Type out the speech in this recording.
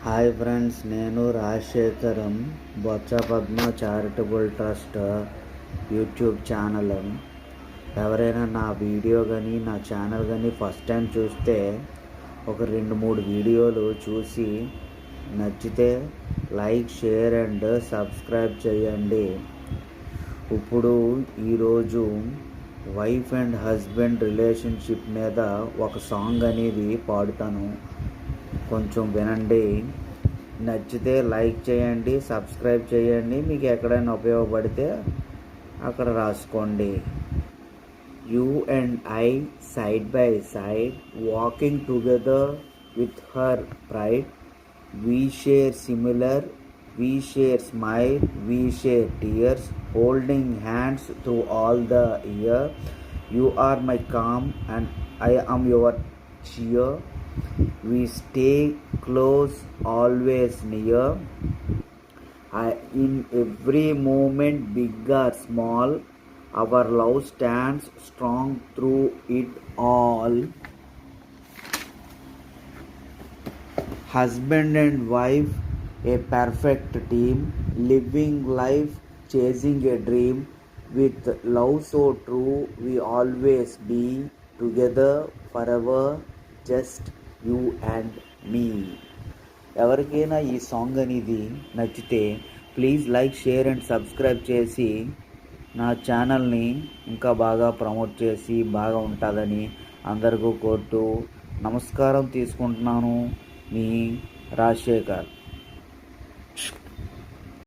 Hi friends, నేను Rajasekharam. Botsa Padma charitable trust YouTube channel. ఎవరైనా నా వీడియో కానీ నా ఛానల్ కానీ ఫస్ట్ టైం చూస్తే ఒక 2-3 వీడియోలు చూసి నచ్చితే లైక్, షేర్ అండ్ సబ్స్క్రైబ్ చేయండి. ఇప్పుడు ఈరోజు వైఫ్ అండ్ హస్బెండ్ రిలేషన్షిప్ మీద ఒక సాంగ్ అనేది పాడుతాను, కొంచెం వినండి. నచ్చితే లైక్ చేయండి, సబ్స్క్రైబ్ చేయండి. మీకు ఎక్కడైనా ఉపయోగపడితే అక్కడ రాసుకోండి. You and I side by side, walking together with her pride. We share similar, we share smile, we share tears, holding hands through all the year. You are my calm and I am your cheer. We stay close, always near. In every moment, big or small, our love stands strong through it all. Husband and wife, a perfect team, living life, chasing a dream. With love so true, we always be together forever, just you and me. ఎవరికైనా ఈ song అనేది నచ్చితే please like, share and subscribe చేసి నా ఛానల్ని ఇంకా బాగా promote చేసి బాగా ఉంటుందని అందరికీ కోరుతూ నమస్కారం తీసుకుంటున్నాను. మీ రాజశేఖర్.